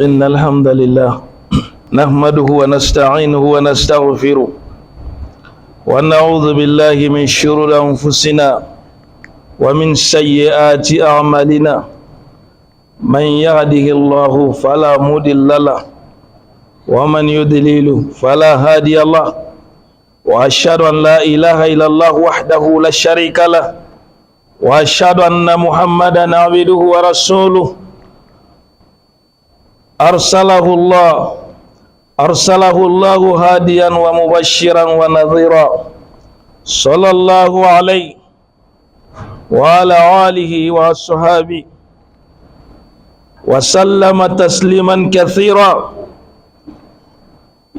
إن الحمد لله نحمده ونستعينه ونستغفره ونعوذ بالله من شرور أنفسنا ومن سيئات أعمالنا من يهده الله فلا مضل له ومن يضلل فلا هادي له وأشهد أن لا إله إلا الله وحده لا شريك له وأشهد أن محمدا عبده ورسوله أرسله الله هاديا ومبشرا ونذيرا صلى الله عليه وعلى آله وصحبه وسلم تسليما كثيرا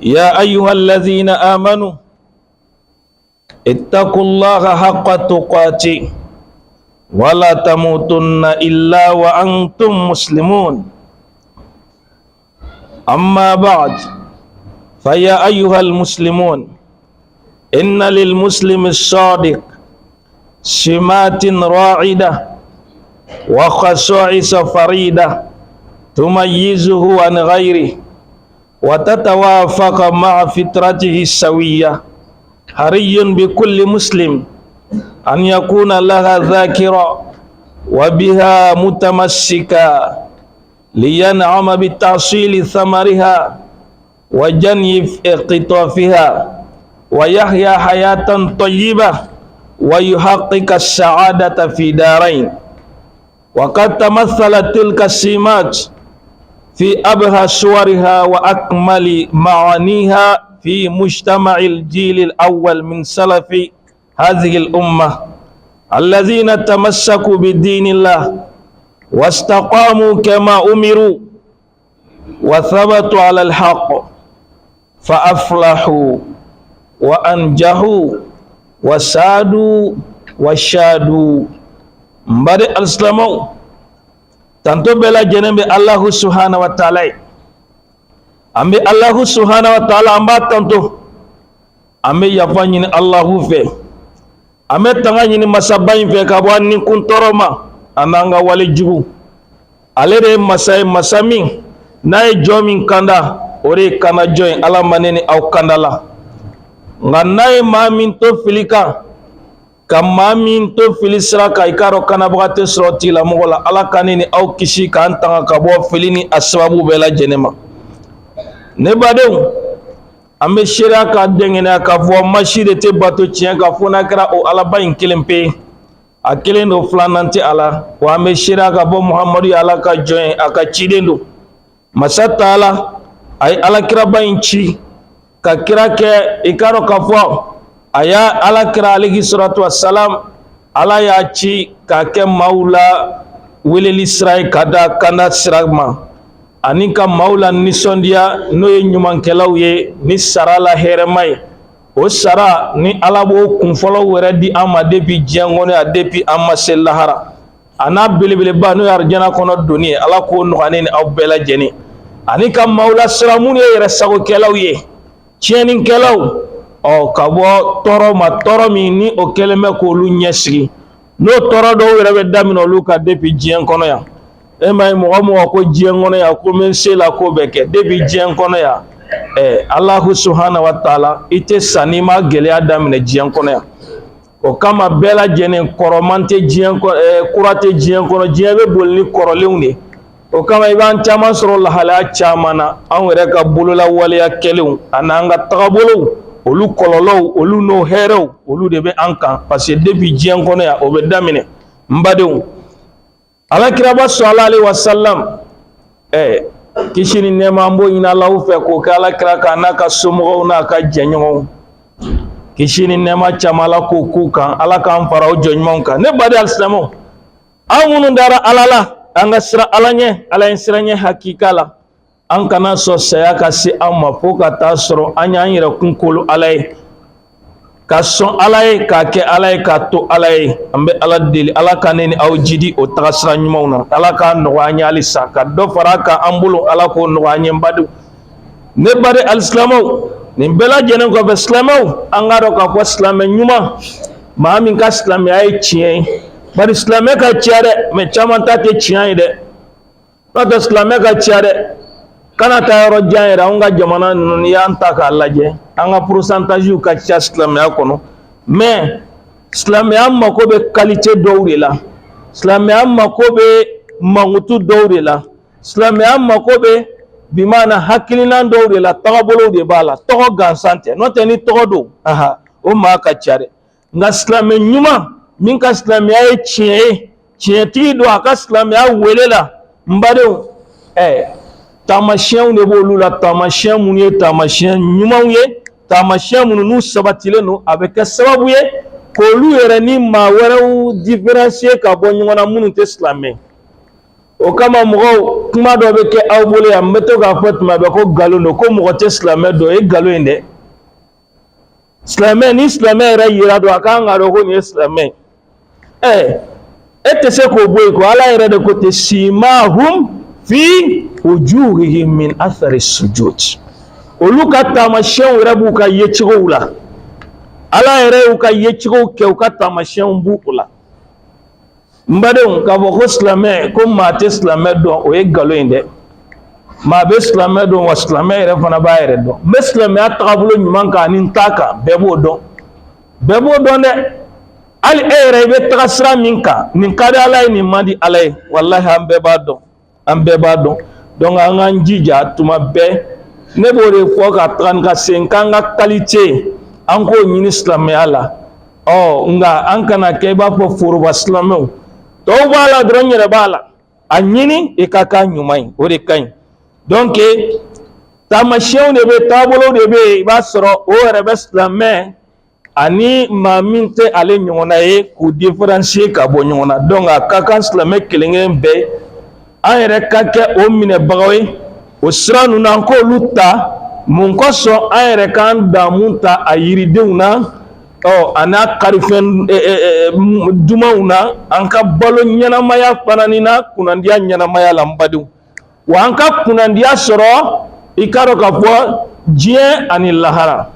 يا أيها الذين آمنوا اتقوا الله حق تقاته ولا تموتن إلا وأنتم مسلمون أما بعد فيا أيها المسلمون إن للمسلم الصادق سمات راعدة وخصائص فريدة تميزه عن غيره وتتوافق مع فطرته السوية حري بكل مسلم أن يكون لها ذاكرا وبها متمسكا لينعم بتحصيل ثمرها وجني اقتطافها ويحيا حياة طيبة ويحقق السعادة في دارين. وقد تمثلت تلك السمات في أبهى صورها وأكمل معانيها في مجتمع الجيل الأول من سلف هذه الأمة الذين تمسكوا بدين الله واستقاموا كما أمروا وثبتوا على الحق فأفلحوا وأنجحوا وسادوا وشادوا. Mbari al-Islamau tanto bela jenembe Allah subhanahu wa ta'ala ambe Allah subhanahu wa ta'ala amba tanto ambe yafanyini Allah fe ambe tanganyini masabayin fe kabwani kuntoroma ananga wale jugu alere masami nae jomin kanda ore kana join ala manene au kandala nganae mamin to filika kamamin to filisra ka ikaro kana bugate sroti la mogola ala kanini au kishi ka antanga kabo filini asbabu bela jenema ne badew ambe shira ka dengene ka vo mashide te bato tien ka fona kra o ala bayin kelempe akelen do flananti ala wa me shira ka bo muhammadu ala ka join aka chidendo masata ala ay ala kira bayinchi ka kira ke ikaro ka fo aya ala kira alayhi salatu wassalam ala ya chi ka ke maula wele lisrai kada kana siragma anika maula nisondia no nyuman kelaw ye ni sarala heremay o sara ni alabo kun folo were di ama depi jengone a depi amma sellahara ana bilibile ba no arjana kono doni ala ko no haneni aw bela jeni ani kam maula salamun ye resago kelaw ye chienin kelaw o kabo toro ma toro mi ni o keleme ko lu nyesri no toro do were be damino lu ka depi jen kono ya e may mo ko jengono ya ko men sela ko beke depi jen kono ya Allah subhanahu wa ta'ala ite sanima gelya damine jiyan kono ya o kama bela jene koromante jiyan ko kurate jiyan kono jiyan be bolni korolewne o kama iban chama soro la hala chamana an were ka bulula waliya kelew ananga tagabulu olu kololo olu no hero olu de be anka parce que depuis jiyan kono ya o be damine mbadew ala kiraba sallallahu alaihi wasallam kishini nema mbo ina lahu fe ko kala kira ka naka sumo na ka jenyo kishini nema chamala ko kuka ala kan farao jonyon ka ne badi al-islamu amunu dara alala anga sira alanye ala insiranye hakikala an kana so saya ka si amma foka tasro anya yira kunkulu alai ka son alai ka ke alai ka to alai ambe ala deli ala kaneni aw jidi o tagasra nyumawna ala ka no wanya alisa ka do faraka ambulo ala ko no wanya mbadu ne bare al-islamu ni bela jenen ko be islamu angaro ka ko islamu nyuma ma min ka islamu ay chien bari islame ka ciare me chaman ta te ciyan de not islame ka ciare kana ta yɔrɔ jan yɛrɛ an ka jamana ninnu n'i y'an ta k'a lajɛ an ka pourcentage ka ca silamɛya kɔnɔ mais silamɛya mako bɛ qualité dɔw de la silamɛya mako bɛ mankutu dɔw de la silamɛya mako bɛ bimana hakilina dɔw de la tagabolow de b'a la tɔgɔ gansan tɛ n'o tɛ ni tɔgɔ don o maa ka ca dɛ nka silamɛ ɲuman min ka silamɛya ye tiɲɛ ye tiɲɛtigi don a ka silamɛya wele la n badenw taamasiyɛnw de b'olu la taamasiyɛn minnu ye taamasiyɛn ɲumanw ye taamasiyɛn minnu n'u sabatilen don a bɛ kɛ sababu ye k'olu yɛrɛ ni maa wɛrɛw différencier ka bɔ ɲɔgɔn na minnu tɛ silamɛ o kama mɔgɔw kuma dɔ bɛ kɛ aw bolo yan n bɛ to k'a fɔ tuma bɛɛ ko nkalon don ko mɔgɔ tɛ silamɛ dɔn o ye nkalon in dɛ silamɛ ni silamɛ yɛrɛ yira don a kan ka dɔn ko nin ye silamɛ e tɛ se k'o bɔ yen ko ala yɛrɛ de ko ten simahum fi wujuhihim min athari sujud olu ka taamasiyɛnw yɛrɛ b'u ka yecogow la ala yɛrɛ y'u ka yecogow kɛ u ka taamasiyɛnw b'u la n badenw k'a fɔ ko silamɛ ko maa tɛ silamɛ dɔn o ye nkalon in dɛ maa bɛ silamɛ dɔn wa silamɛ yɛrɛ fana b'a yɛrɛ dɔn n bɛ silamɛya tagabolo ɲuman kan ani n ta kan bɛɛ b'o dɔn bɛɛ b'o dɔn dɛ hali e yɛrɛ i bɛ taga sira min kan nin ka di ala ye nin man di ala ye walahi an bɛɛ b'a dɔn an bɛɛ b'a dɔn donc an k'an jija tuma bɛɛ ne b'o de fɔ ka taga ni ka segin k'an ka qualité an k'o ɲini silamɛya la nka an kana kɛ i b'a fɔ foroba silamɛw tɔw b'a la dɔrɔn n yɛrɛ b'a la a ɲini i ka k'a ɲuman ye o de ka ɲi donc taamasiyɛnw de bɛ taabolow de bɛ yen i b'a sɔrɔ o yɛrɛ bɛ silamɛ ani maa min tɛ ale ɲɔgɔnna ye k'u différencier ka bɔ ɲɔgɔn na donc a ka kan silamɛ kelen-kelen bɛɛ an yɛrɛ ka kɛ o minɛbagaw ye o sira ninnu an k'olu ta mun kosɔn an yɛrɛ k'an damu ta a yiridenw na a n'a karifɛn dumanw na an ka balo ɲɛnamaya fana ni na kunnandiya ɲɛnamaya la n badenw wa an ka kunnandiya sɔrɔ i k'a dɔn k'a fɔ diɲɛ ani lahara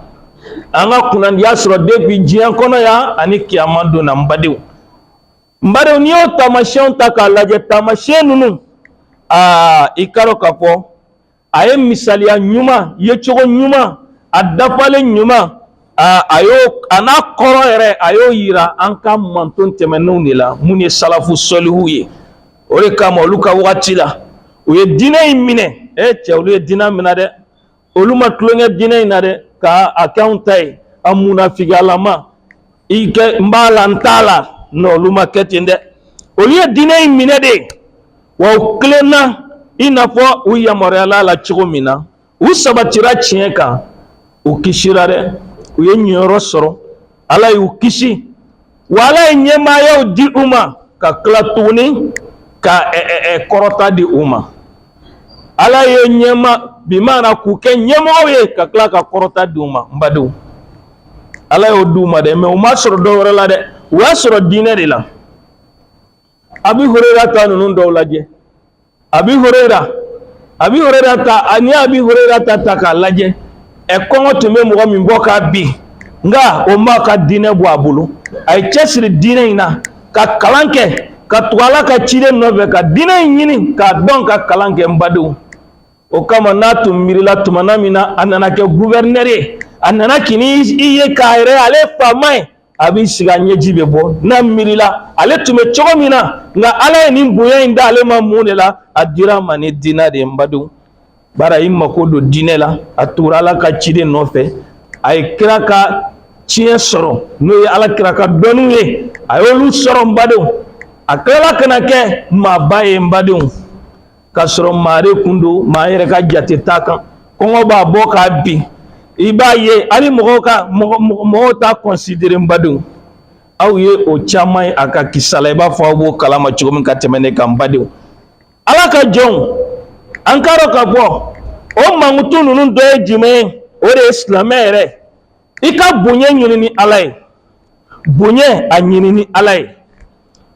an ka kunnandiya sɔrɔ depuis diɲɛ kɔnɔ yan ani kiyama don na n badenw n'i y'o taamasiyɛnw ta k'a lajɛ taamasiyɛn ninnu i k'a dɔn k'a fɔ a ye misaliya ɲuman yecogo ɲuman a dafalen ɲuman a n'a kɔrɔ yɛrɛ a y'o yira an ka manton tɛmɛnenw de la mun ye salafu sɔlihu ye o de kama olu ka wagati la u ye diinɛ in minɛ cɛ olu ye diinɛ minɛ dɛ olu ma tulonkɛ diinɛ in na dɛ k'a kɛ anw ta ye a munafigiyalama i kɛ n b'a la n t'a la non olu ma kɛ ten dɛ olu ye diinɛ in minɛ de wa u tilenna i n'a fɔ u yamaruyala la cogo min na u sabatira tiɲɛ kan u kisira dɛ u ye ɲɛyɔrɔ sɔrɔ ala y'u kisi wa ala ye ɲɛmaayaw di u ma ka tila tuguni ka kɔrɔta di u ma ala ye bimana k'u kɛ ɲɛmɔgɔw ye ka tila ka kɔrɔta di u ma n badenw ala y'o di u ma dɛ mais u ma sɔrɔ dɔ wɛrɛ la dɛ u y'a sɔrɔ diinɛ de la abi hurera ta ninnu dɔw lajɛ abi hurera ta ani abi hurera ta k'a lajɛ kɔngɔ tun bɛ mɔgɔ min bɔ k'a bin nka o ma ka diinɛ bɔ a bolo a ye cɛsiri diinɛ in na ka kalan kɛ ka tugu ala ka ciden nɔfɛ ka diinɛ in ɲini k'a dɔn ka kalan kɛ n badenw o kama n'a tun miirila tumana min na a nana kɛ gouverneur ye a nana kini i ye k'a yɛrɛ ale ye faama ye a b'i sigi a ɲɛji bɛ bɔ n'a miirila ale tun bɛ cogo min na nka ala ye nin bonya in da ale ma mun de la a dira ma ni diinɛ de ye n badenw bara i mako don diinɛ la a tugura ala ka ciden nɔfɛ a ye kira ka tiɲɛ sɔrɔ n'o ye ala kira ka dɔnniw ye a y'olu sɔrɔ n badenw a tilala kana kɛ maaba ye n badenw ka sɔrɔ maa de kun don maa yɛrɛ ka jate t'a kan kɔngɔ b'a bɔ k'a bin i b'a ye hali mɔgɔw t'a considéré n badenw aw ye o caman ye a ka kisa la i b'a fɔ aw b'o kalama cogo min ka tɛmɛ ne kan n badenw ala ka jɔnw an k'a dɔn k'a fɔ o mankutu ninnu dɔ ye jumɛn ye o de ye silamɛ yɛrɛ i ka bonya ɲini ni ala ye bonya a ɲini ni ala ye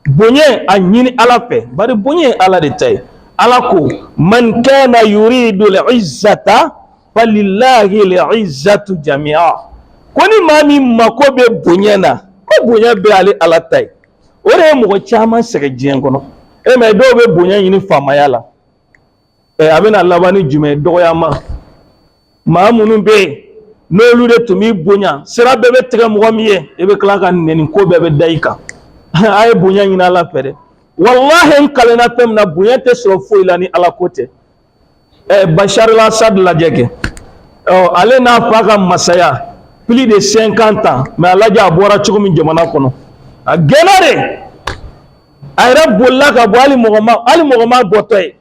bonya a ɲini ala fɛ bari bonya ye ala de ta ye ala ko man kana yuridu al-izzata falillahi al-izzatu jami'a ko ni maa min mako bɛ bonya na ko bonya bɛ ale ala ta ye o de ye mɔgɔ caman sɛgɛn diɲɛ kɔnɔ mais dɔw bɛ bonya ɲini faamaya la a bɛna laban ni jumɛn dɔgɔyama maa minnu bɛ yen n'olu de tun b'i bonya sira bɛɛ bɛ tigɛ mɔgɔ min ye i bɛ tila ka nɛni ko bɛɛ bɛ da i kan a ye bonya ɲini Ala fɛ dɛ wallahi n kalenna fɛn min na bonya tɛ sɔrɔ foyi la ni Ala ko tɛ Bachar al-Assad lajɛ kɛ ale n'a fa ka masaya plus de 50 ans mais a lajɛ a bɔra cogo min jamana kɔnɔ a gɛnna de a yɛrɛ bolila ka bɔ hali mɔgɔ ma bɔtɔ ye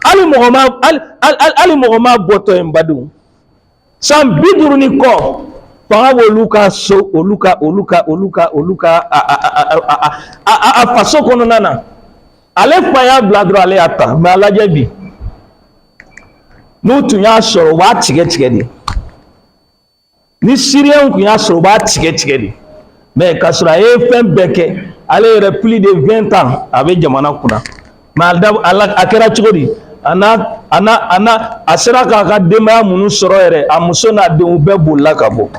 hali mɔgɔ ma bɔtɔ ye n badenw san 50 ni kɔ fanga b'olu ka so olu ka a faso kɔnɔna na ale fa y'a bila dɔrɔn ale y'a ta mais a lajɛ bi n'u tun y'a sɔrɔ u b'a tigɛ de ni Siriɲɛnw tun y'a sɔrɔ u b'a tigɛ de mais k'a sɔrɔ a ye fɛn bɛɛ kɛ ale yɛrɛ plus de 20 ans a bɛ jamana kunna mais a kɛra cogo di a sera k'a ka denbaya minnu sɔrɔ yɛrɛ a muso n'a denw bɛɛ bolila ka bɔ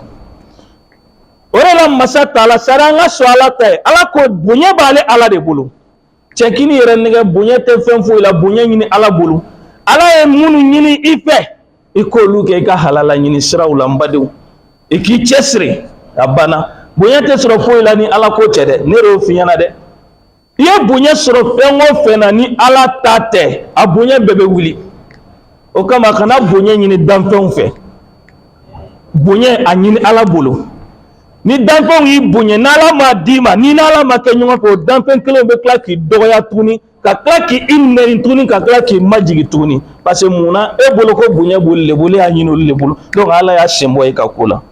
o de la masa Taala sari an ka sɔn Ala ta ye Ala ko bonya b'ale Ala de bolo cɛkini yɛrɛ nɛgɛ bonya tɛ fɛn foyi la bonya ɲini Ala bolo Ala ye minnu ɲini i fɛ i k'olu kɛ i ka halala ɲini siraw la n badenw i k'i cɛsiri a banna bonya tɛ sɔrɔ foyi la ni Ala ko tɛ dɛ ne y'o f'i ɲɛna dɛ i ye bonya sɔrɔ fɛn o fɛn na ni Ala ta tɛ a bonya bɛɛ bɛ wuli o kama kana bonya ɲini danfɛnw fɛ bonya a ɲini Ala bolo ni danfɛnw y'i bonya n'Ala ma d'i ma ni n'Ala ma kɛ ɲɔgɔn fɛ o danfɛn kelen bɛ tila k'i dɔgɔya tuguni ka tila k'i nɛni tuguni ka tila k'i majigin tuguni parce que munna e bolo ko bonya b'olu de bolo e y'a ɲini olu de bolo donc Ala y'a sen bɔ i ka ko la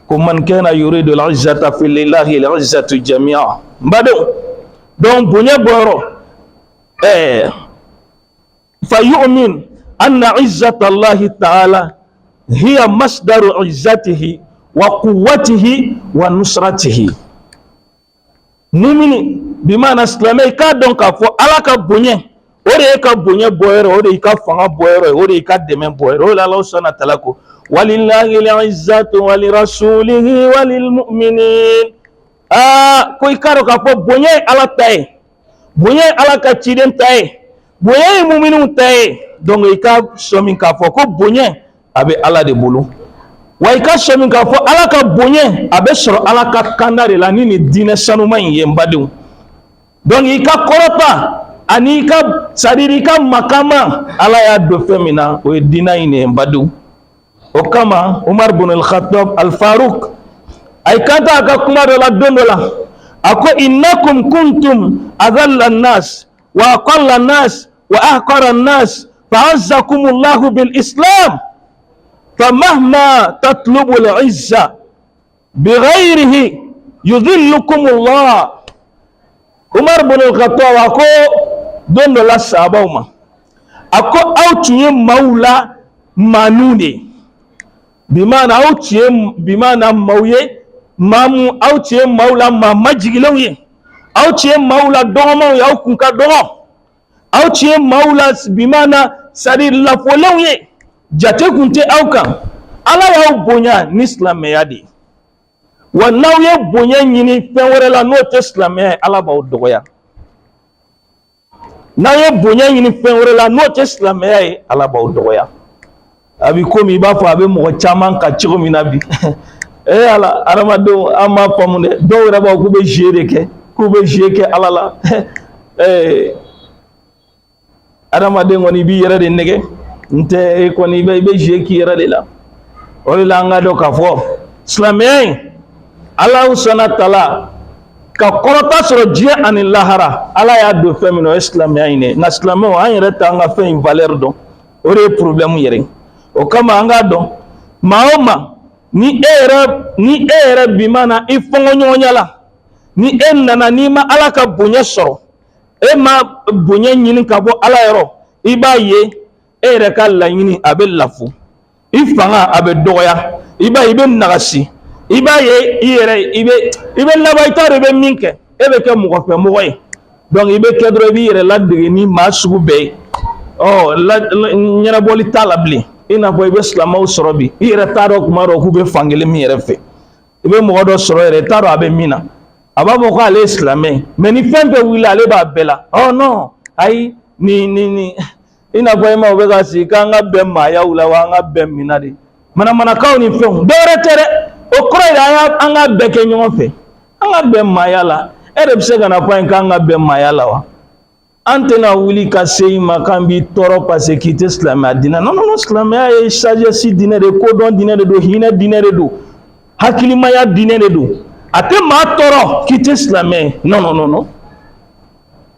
ko man kana yuridu al-izzata fillahi al-izzatu jami'a n badenw donc bonya bɔyɔrɔ fa yu'min anna izzata Allahi ta'ala hiya masdaru izzatihi wa quwwatihi wa nusratihi mumini bimana silamɛ ka dɔn k'a fɔ Ala ka bonya o de ye ka bonya bɔyɔrɔ o de ye ka fanga bɔyɔrɔ o de ye ka dɛmɛ bɔyɔrɔ o de Ala subhanahu wa ta'ala ko walillahi al-izzatu wa lirasulihi wa lilmu'minin ko i ka dɔn k'a fɔ bonya ye Ala ta ye bonya ye Ala ka ciden ta ye bonya ye mumininw ta ye donc i ka sɔn min k'a fɔ ko bonya a bɛ Ala de bolo wa i ka sɔn min k'a fɔ Ala ka bonya a bɛ sɔrɔ Ala ka kanda de la ni nin diinɛ sanuma in ye n badenw donc i ka kɔrɔta ani i ka c'est-à-dire i ka makama Ala y'a don fɛn min na o ye diinɛ in de ye n badenw o kama Umar bin al-Khattab al-Faruq a kanta a ka kuma dɔ la don dɔ la a ko innakum kuntum adalla an-nas wa aqalla an-nas wa ahqara an-nas fa'azzakum Allahu bil Islam فمهما تطلب العزة بغيره يذلكم الله Umar bin al-Khattab ako don dɔ la sahabaw ma a ko aw tun ye maaw la maanu de bimana aw tun ye bimana maaw ye maamu aw tun ye maaw la maa majigilenw ye aw tun ye maaw la dɔgɔmanw ye aw kun ka dɔgɔ aw tun ye maaw la bimana c'est-à-dire lafolenw ye jate kun tɛ aw kan Ala y'aw bonya ni silamɛya de wa n'aw ye bonya ɲini fɛn wɛrɛ la n'o tɛ silamɛya ye Ala b'aw dɔgɔya n'aw ye bonya ɲini fɛn wɛrɛ la n'o tɛ silamɛya ye Ala b'aw dɔgɔya a bi komi i b'a fɔ a bɛ mɔgɔ caman kan cogo min na bi Ala adamadenw an m'a faamu dɛ dɔw yɛrɛ b'a fɔ k'u bɛ jeu de kɛ k'u bɛ jeu kɛ Ala la adamaden kɔni i b'i yɛrɛ de nɛgɛ n tɛ kɔni i bɛ jeu k'i yɛrɛ de la o de la an ka dɔn k'a fɔ silamɛya in Ala subhanahu wa ta'ala ka kɔrɔta sɔrɔ diɲɛ ani lahara Ala y'a don fɛn min na o ye silamɛya in de nka silamɛw an yɛrɛ t'an ka fɛn in valeur dɔn o de ye problème yɛrɛ o kama an k'a dɔn maa o maa ni e yɛrɛ bi mana i fɔnkɔɲɔgɔnya la ni e nana n'i ma Ala ka bonya sɔrɔ e ma bonya ɲini ka bɔ Ala yɔrɔ i b'a ye e yɛrɛ ka laɲini a bɛ lafu i fanga a bɛ dɔgɔya i b'a ye i bɛ nagasi i b'a ye i yɛrɛ i bɛ laban i t'a dɔn i bɛ min kɛ e bɛ kɛ mɔgɔ fɛ mɔgɔ ye donc i bɛ kɛ dɔrɔn i b'i yɛrɛ ladege ni maa sugu bɛɛ ye ɲɛnabɔli t'a la bilen i n'a fɔ i bɛ silamɛw sɔrɔ bi i yɛrɛ t'a dɔn kuma dɔ k'u bɛ fankelen min yɛrɛ fɛ i bɛ mɔgɔ dɔ sɔrɔ yɛrɛ i t'a dɔn a bɛ min na a b'a fɔ ko ale ye silamɛ mais ni fɛn bɛɛ wuli ale b'a bɛɛ la non ayi ni ina ko ma be ga si ka nga be ma ya ula wa nga be minade mana kaw ni fe dore tere o kro ya anga be ke nyon fe anga be ma ya la ere bse ga na point ka nga be ma ya la wa antena wuli ka sey ma kan bi toro parce quitter islam adina non islam ya e changer si dine de ko don dine de do hina dine de do hakili ma ya dine de do ate ma toro quitter islam non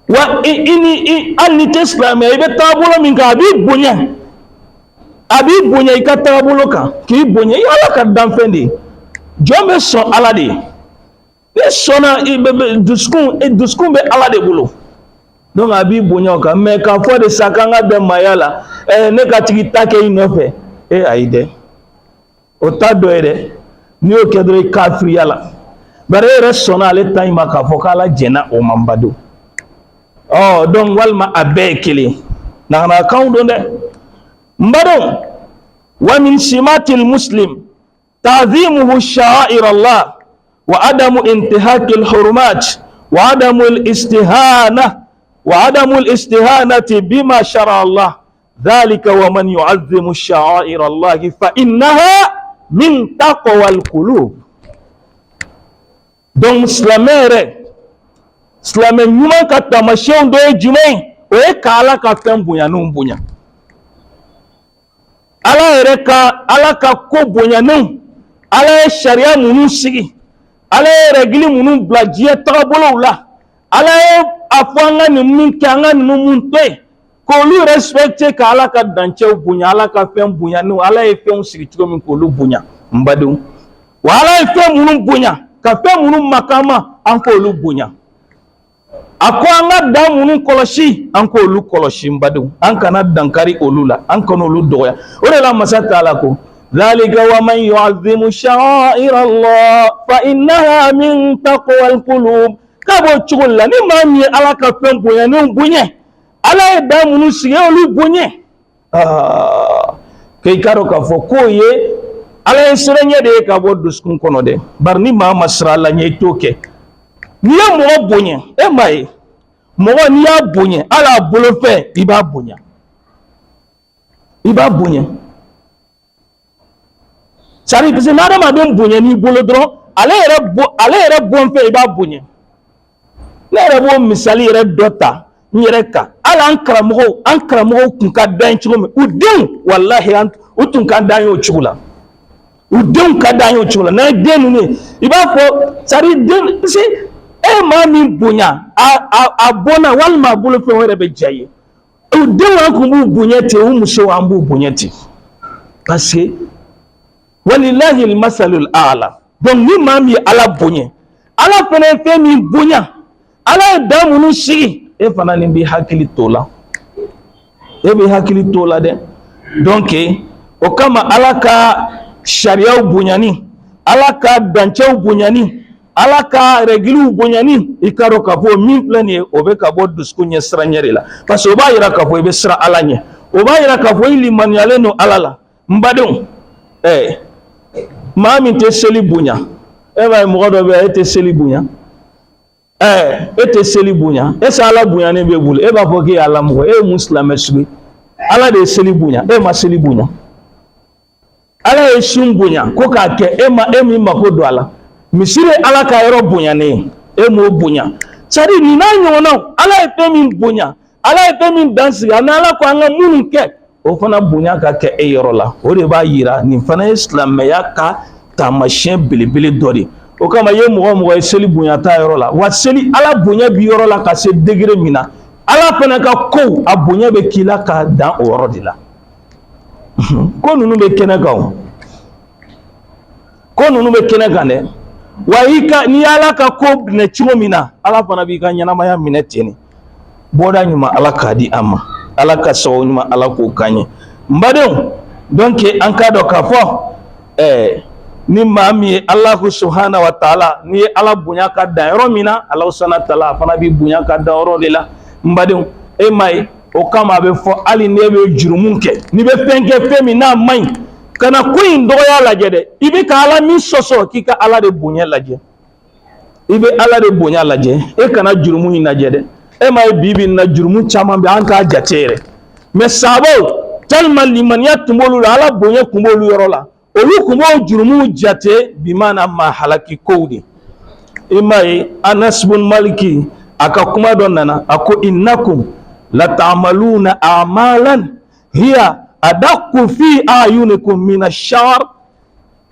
wa ini alni islam ibe tabulo min ka bi bonya ka tabulo ka ki bonya ala ka danfendi jombe so ala de be sona ibe duskun be ala de bulo donc abi bonya ka me ka fo de sakanga be mayala ne ka tigi take inofe aide o tado ere ni o kedre kafiri yala bare re sona ale tayma ka fo kala jena o mambado donc walma abekili na kaundo de mbado wa min simatil muslim ta'zimuhu sha'air Allah wa adamu intihakil hurumat wa adamu al-istihanati bima shara Allah dhalika wa man yu'azzimu sha'air Allah fa innaha min taqwal qulub. Donc Islamé nyuma ka tamashen do jumai o e kala ka tembunya no mbunya ala ka ko bonya no ala sharia munu sigi ala regli munu blajiya tabolo la ala afanga ni mun kanga ni mun toy ko lu respecte ka ala ka danche bunya ala ka fem bunya no ala e fem sigi tiko min ko lu bunya mbadu wala e fem munu bunya ka fem munu makama an ko lu bunya ako anga damunu koloshi anko olu koloshi mbadu anka na dankari olula anka no olu doya ore la masata alako dhalika wa man yu'azzimu sha'air Allah fa innaha min taqwal qulub kabo chugulla ni mami alaka pembo ya ni bunye ala damunu sige olu bunye kay karo ka fo koye ala serenye de ka bo duskun kono de barni ma masra la nyey toke ni ya mo bunye e mai mo ni ya bunye ala bolo fe iba bunye sari pese na ma don bunye ni bolo dro ale ere bon fe iba bunye na ere bo misali ere dota ni ere ka ala ankramo kun ka dan chugome udun wallahi utun ka dan yo chugula udun ka dan yo chugula na denu ni iba ko sari den pese ma min bunya abona walma bulu fe wore be jaye o de wa ko bu bunyati o muso wa bu bunyati parce que walillahi almasalul a'la donc ni mami ala bunye ala fene fe mi bunya ala damunu sigi e fana ni bi hakili tola de donc o kama ala ka sharia bunyani ala ka danche bunyani ala ka regilu bonyani ikaro ka fo min plane obe ka bo duskunya sranyere la parce que oba yira ka fo be sra alanye oba yira ka fo liman yale no alala mbadon mami te seli bunya ba mo do be te seli bunya te seli bunya sa ala bunya ne be bulu ba fo ke ala mo muslim sugi ala de seli bunya ma seli bunya ala shum bunya ko ka ke mi ma ko do ala misire ala ka yoro bunya ne mo bunya sari ni na nyono ala e min bunya ala e min dansi ana ala ko anga mun ke o fana bunya ka ke yoro la o de ba yira ni fana islam ya ka tamashin bilibili dori o kama ye mo seli bunya ta yoro la wa seli ala bunya bi yoro la ka se degré mina ala fana ka ko abunya be kila ka dan o yoro de la ko nunu be kenega ne waika ni ala ka ko ne chimo mina ala fana bi ka nyana maya minetini boda nyuma ala ka di ama ala ka so nyuma ala ko kanye mbadon donc an ka do ka fo ni mami Allah subhanahu wa ta'ala ni ala bunya ka da yoro mina Allah subhanahu wa ta'ala fana bi bunya ka da yoro de la mbadon mai o kama be fo ali ne be jurumunke ni be penke femi na mai kana kuin doya laje de ibe ka ala min soso kika ala de bunya laje ibe ala de bunya laje kana jurumu ina je de ma bibi na jurumu caman be an ka jatere mais sabo tellement limaniya tumbolu la ala bonye kumbolu yoro la olu kumbo jurumu jate bi mana ma halaki kowdi imai Anas bin Maliki aka kuma don nana ako innakum la ta'maluna a'malan hiya adaqu fi ayunikum min ash-shar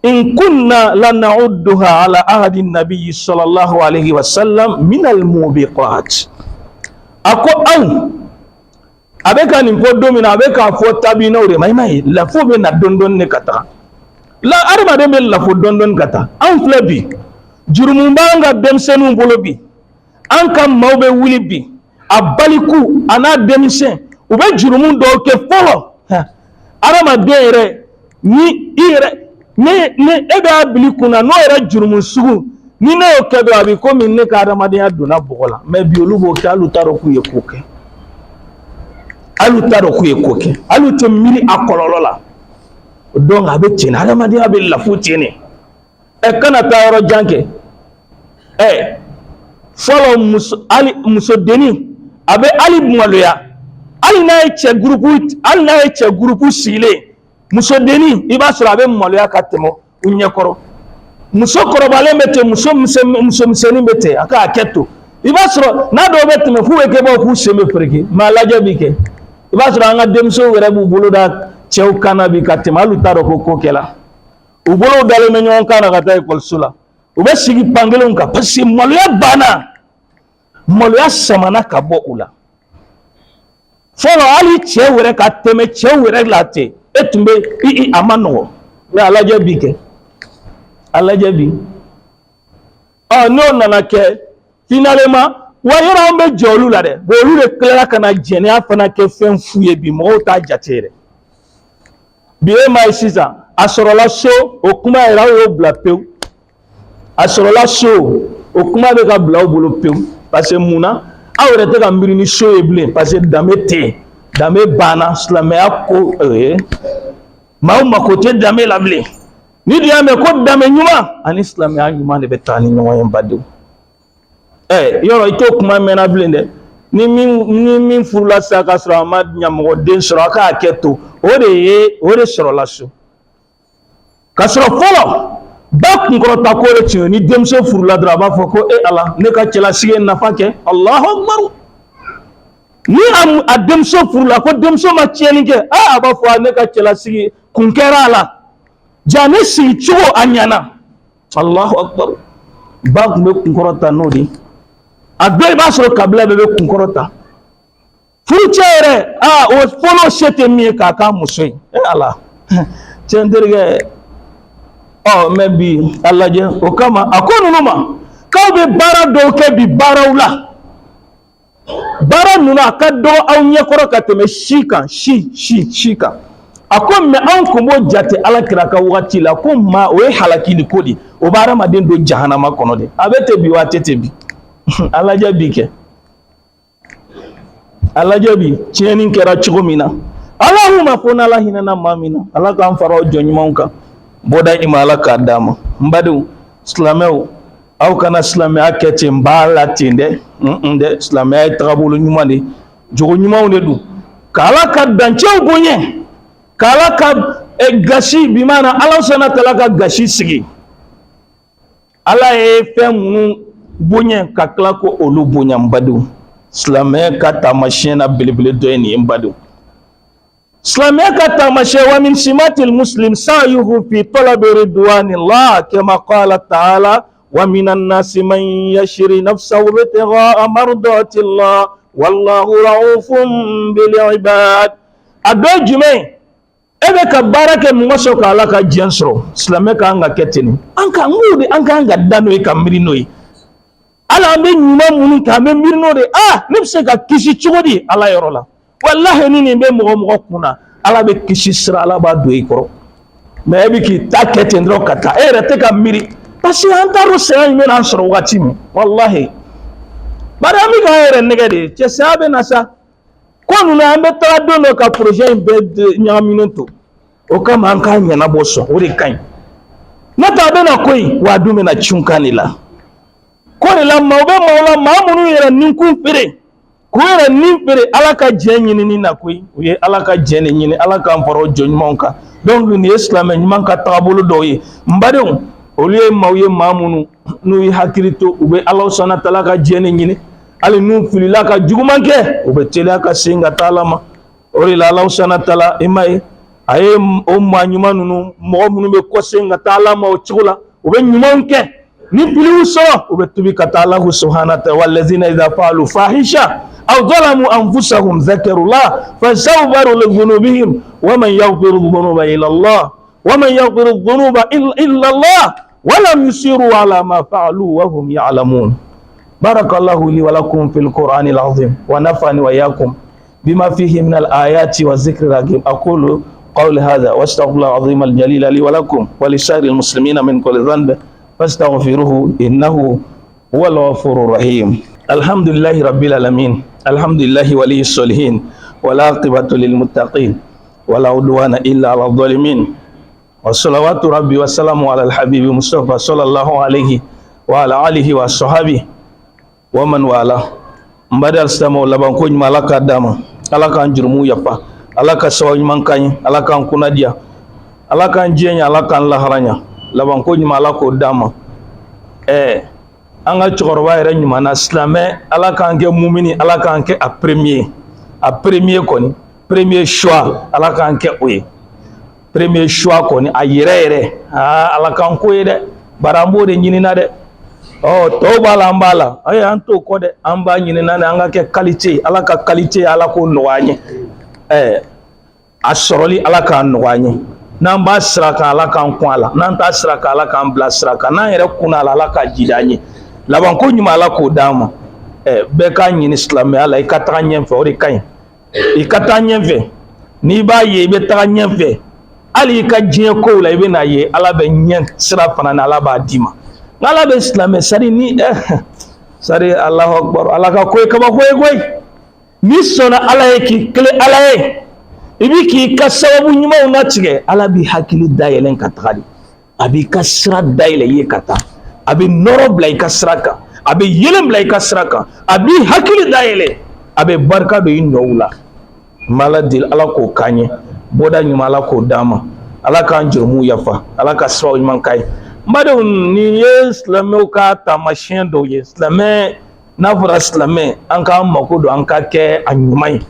in kunna lan'udduha ala ahdi an-nabiy sallallahu alayhi wa sallam min al-mubiqat ako an abeka ni podo mina abeka fo tabina ore mai la fo be na dondon ne kata la arma de mel la fo dondon kata an flebi jurumu banga demsenu bolobi an kam mawbe wuli bi abaliku ana demsen ube jurumu do ke folo arama dere ni ire ne ebe abilikuna no era jurumu sugu ni ne o kedo abi ko min ne ka arama de aduna bogola me bi olubo ke alutaro ku yekoke alutaro ku yekoke alute mili akololola donc abe tin arama de abi lafu tini e kana tawro janke folo muso deni abe ali maloya ali na eche groupe sile muso deni iba sura abe maloya katemo unyekoro muso korobale mete muso mseni mete aka aketo iba sura na do bete me fuwe ke bo ku seme freke malaje bike iba sura anga demso were bu buluda chew kana bi katemo alu taro ko kela ubolo dale me nyon kana kata e kolsula ube sigi pangelon ka pasi maloya bana maloya samana ka bo ula folo ali chewere ka teme chewere late etumbe amano me alaje bike alaje bi no nana ke finalement wayira on be jolu la de bolu de klara kana jene afana ke fen fuye bi mo ta jatere bi e mai sisa asorola so okuma era o blapeu asorola so okuma be ka bla bolo peu parce que muna awre te ka mbiri ni so eble parce que dame bana slamea ko ma ko te dame lable ni dia me ko dame nyuma an islamea nyuma de betani nyuma yambadu yoro ito kuma mena blende ni min furula saka sura amad nyamo den sura ka aketo ode sura la so ka sura folo ba kunkoro ta ko re tiyo ni demso furula dra ba foko ala ne ka cela sige nafa ke Allahu akbar ni am ademso furula ko demso ma tieni ke aba fo ne ka cela sige kunkera ala jane si chuo anyana Allahu akbar ba kumbe kunkoro ta nodi agbe ba so kabla bebe kunkoro ta fuchere o fono shete mi ka ka musoi ala chenderge maybe alaje okama akonu numa ka be bara do ke bi barawla bara nuna ka do awnya koro ka teme shika shika akon me an kumo jate alakira ka wati la ko ma o halaki ni kodi o bara ma den do jahannama kono de abete bi watete bi alaje bi ke alaje bi cheni kera chugumina Allahumma fona la hinana mamina alaka am faro jonymonka boda imala ka dama mbadu islameu au kana islameu akete mbala tinde nde islameu trabulu nyuma de jogo nyuma wonde du kala ka danche bonye kala ka gashi bi mana Allah subhanahu wa ta'ala ka gashi sigi ala e femu bonye ka kala ko olu bonya mbadu islameu ka tamashena bilibili do ni mbadu Islamia kata masyawa min simatil muslim sayuhu fi talabi ridwanillah kama qala ta'ala wa minan nasi man yashri nafsahu bitigha'a mardatillah wallahu ra'ufun bil ibad ado jume ebe ka barake mwaso ka alaka jensro Islamia ka anga ketini anka ngudi anka anga dano e kamrino yi ala ambe nyuma munu ka ambe mirno de nipse ka kisi chugodi ala yorola wallahi nini be mo kuna ala be kisi sira ala ba do ikoro me be ki takete ndro kata rete ka miri pasi antaro se ay men ansoro wati mi wallahi bara mi ga ere negede che sabe nasa konu na ambe tra do no ka projet be nyaminento o kama anka nyana boso o de kan nata be na koi wa du me na chunkanila ko la mawbe mawla mamunu yera ninkun fere kuera nimpere alaka jeni ni na koy uye alaka jeni ni alaka mporo jonmonka donc ni islam manka tabulu doyi mbadon oliye mawye mamunu nu hakirito ube allah subhanahu wa ta'ala ka jeni ni ali nu filila ka jugumanke ube tele ka singa talama ori la allah subhanahu wa ta'ala imai aye o manyuma nunu mo munu be ko singa talama o chula ube nyumanke ni pili uso ube tubi ka allah subhanahu wa ta'ala wallazina idha falu fahisha أو ظلموا أنفسهم ذكروا الله فاستغفروا لذنوبهم ومن يغفر الذنوب إلا الله ومن يغفر الذنوب إلا الله ولم يصروا على ما فعلوا وهم يعلمون بارك الله لي ولكم في القرآن العظيم ونفعني وإياكم بما فيه من الآيات والذكر الحكيم أقول قول هذا واستغفر الله العظيم الجليل لي ولكم ولسائر المسلمين من كل ذنب فاستغفروه إنه هو الغفور الرحيم الحمد لله رب العالمين الحمد لله ولي الصالحين والعاقبة للمتقين ولا عدوان إلا على الظالمين والصلوات ربي والسلام على الحبيب المصطفى صلى الله عليه وعلى آله وصحبه ومن والاه mbadal stamo laban ko malaka dama alaka njurmu yafa alaka sawa mankany alaka kunadia alaka njenya alaka laharanya laban ko malako dama anga chorwa yere nyuma na islamé ala kanke mumini ala kanke a premier koni premier choix ala kanke oye premier choix koni a yere ala kanko yede barambo de nyinina de oh to bala mbala ay anto ko de amba nyinina na anga ke qualité ala ka qualité ala ko noanye asoroli ala ka noanye namba sraka ala kan kwala nanta sraka ala kan bla sraka na yere kuna ala ka jidanye laban ko nyuma ala ko dama be ka nyini islam ala ikata nyemfe ori kan ikata nyemfe ni ba ye be ta nyemfe ali ka jie ko la ibe na ye ala be nyen sira fana na ala ba dima ala be islam sari ni sari allah akbar ala ka ko ka ba ko ni sona ala ki kle ala ibi ki ka sababu nyuma una tige ala bi hakili dayelen katali abi ka sira dayele ye kata abi noro blay kasraka abi yelem blay kasraka abi hakili dayele abi barka do inowula maladil ala ko kanye boda nyuma ala ko dama ala kan jurmu yafa ala ka sawa man kai mbado ni islamo ka tamashin do islamé na vra islamé an ka mako do an ka ke anyumai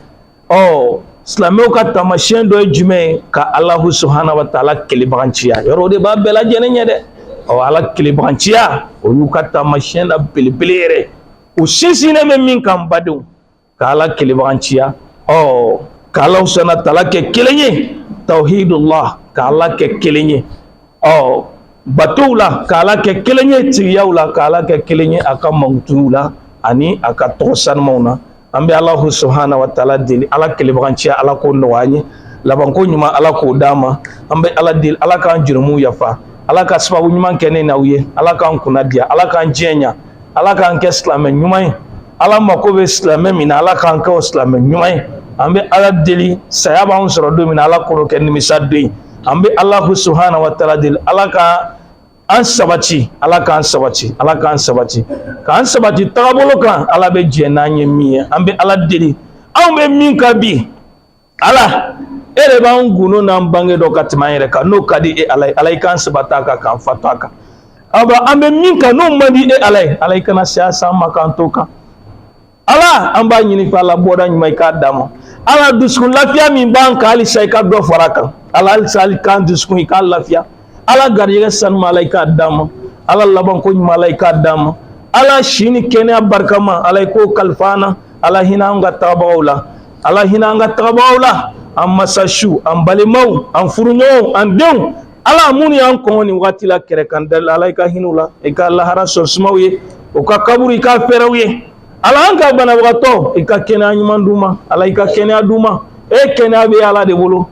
islamo ka tamashin do jume ka allah subhanahu wa ta'ala kelibanchiya yoro de ba bela jenenya de ala kilibanchiya o yukata machine belebelere o sisine me min kan badu kala kilibanchiya kala usana talake kelenye tauhidullah kala ke kelenye batula kala ke kelenye tiyaula kala ke kelenye aka mangtula ani aka tosan mauna ambe allah subhanahu wa ta'ala dili ala kilibanchiya ala ko nwanye laban ko nyuma ala ko dama ambe ala dil ala kan jurmu yafa ala ka sababu nyuman kene na uye ala ka kunadia ala ka njenya ala ka nke islam nyumai ala makobe islam mina ala ka nke islam nyumai ambe ala deli sayaba on soro do mina ala ko ken mi sadde ambe allah subhanahu wa ta'ala dil ala ka an sabati ala ka an sabati ala ka an sabati ka an sabati tabolo kan ala be jena nyemi ambe ala deli ambe min ka bi ala ere ba nguno na mbange do katmayere ka no kadi alai kan sabataka kan fataka aba ambe minka no mandi alai kana siasa makantoka ala amba nyini fala boda nyimai ka dama ala duskun lafiya min banka ali sai ka do faraka ala sal kan duskun ka lafiya ala gariye san malaika dama ala laban ko malaika dama ala shini kene barkama alai ko kalfana ala hinanga tabawla ala hinanga tabawla amma sashu am balimau am furunyo am dew ala muni an ko ni wati la kere kan dal alaika hinula e ka Allah rasul sumawiye o ka kaburi ka ferawiye ala an ka bana wato e ka kena nyumanduma alaika kena duma e kena be ala de bolo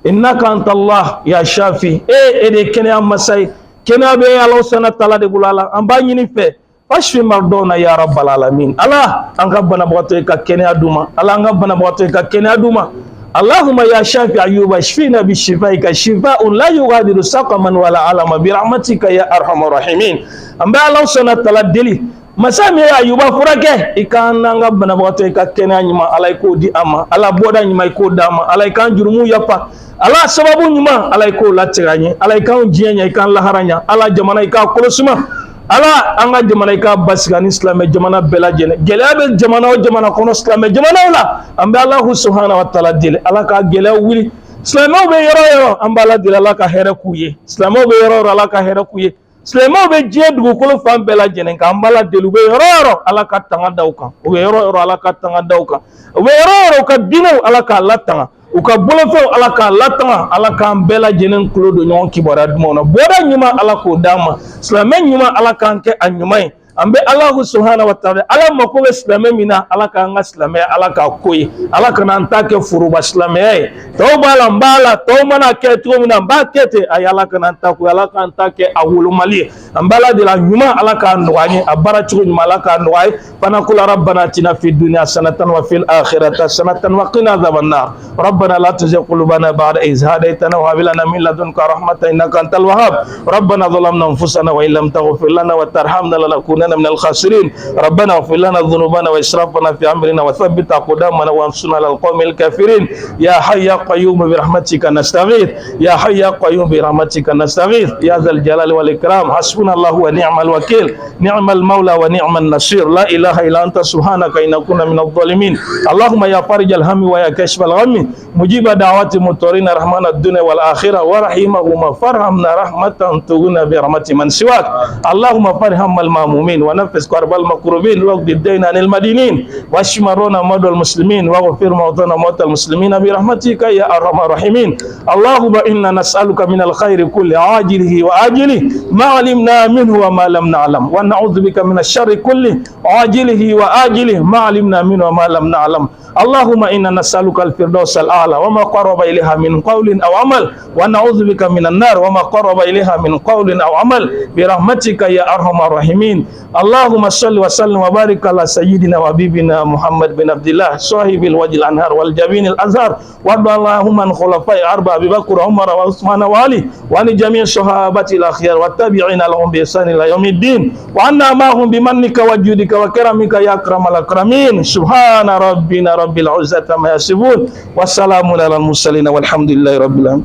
innaka antallah ya shafi de kena masai kena be ala sana tala de bulala am ba nyini fe fashfi mardona ya rabbal alamin ala an ka bana wato e ka kena duma ala an ka bana wato e ka kena duma Allahumma ya shafi ayuba shfina bishifaika shifa'un la yughadiru saqaman wala alama bi rahmatika ya arhamar rahimin amba Allah subhanahu wa ta'ala deli masami ayuba furake ikananga banabato ikakena nyima ala iko di ama ala boda nyima iko dama ala ikan jurumu yapa ala sababu nyima ala iko latiranye ala ikan jienya ikan laharanya ala jamana ika kolosuma ala anga jamana ika basigani islam jamana belajene gelabe jamana o jamana kono islam jamana wala ambe allah subhanahu wa ta'ala dile ala ka gela wili islam be yoro ambala dile ala ka here kuye islam be yoro ala ka here kuye Slemo be je dugukolo fan bela jenen ka ambala delu be yoro ala ka tanga dauka o be yoro ala ka tanga dauka o be yoro ka dino ala ka latanga o ka bolofo ala ka latanga ala ka bela jenen klodo nyon kibara dumona boda nyuma ala ko dama slame nyuma ala kan ke anyumai ambe Allah subhanahu wa ta'ala ala mako islame mina ala ka nga islame ala ka koyi ala ka nan take furuba islame tawba lambala tawmana ke to mina bakete ay ala ka nan taku ala ka take awulu mali ambala de la nyuma ala ka ndwani abara chugo nyuma ala ka ndwai fanakula rabbana atina fid dunya sanatan wa fil akhirati sanatan wa qina adhaban nar rabbana la tuzigh qulubana ba'da idh hadaytana wa hab lana min ladunka rahmatan innaka antal wahhab rabbana zalamna anfusana wa illam taghfir lana wa tarhamna lanakunanna من الخاسرين ربنا اغفر لنا ذنوبنا واسرافنا في امرنا وثبت اقدامنا وانصرنا على القوم الكافرين يا حي يا قيوم برحمتك نستغيث يا حي يا قيوم برحمتك نستغيث يا ذا الجلال والاكرام حسبنا الله ونعم الوكيل نعم المولى ونعم النصير لا اله الا انت سبحانك انا كنا من الظالمين اللهم يا فرج الهم ويا كشف الغم مجيب دعوات المضطرين رحمن الدنيا والاخره ورحيمهما فارحمنا رحمه تغنى برحمه من سواك اللهم فارحم المامومين ونفس كرب المكروبين واقض الدين عن المدينين واشف مرضانا ومرضى المسلمين واغفر موتانا وموتى المسلمين برحمتك يا ارحم الراحمين اللهم انا نسالك من الخير كل عاجله واجله ما علمنا منه وما لم نعلم ونعوذ بك من الشر كله عاجله واجله ما علمنا منه وما لم نعلم اللهم انا نسالك الفردوس الاعلى وما قرب اليها من قول او عمل ونعوذ بك من النار وما قرب اليها من قول او عمل برحمتك يا ارحم الراحمين اللهم صل وسلم وبارك على سيدنا وحبيبنا محمد بن عبد الله صاحب الوجه الانهار والجبين الازهر وارض اللهم عن خلفاء اربعه ابي بكر وعمر وعثمان وعلي وعن جميع الصحابه الاخيار والتابعين لهم باحسان الى يوم الدين وعنا معهم بمنك وجودك وكرمك يا اكرم الاكرمين سبحان ربنا رب العزه عما يصفون والسلام على المرسلين والحمد لله رب العالمين.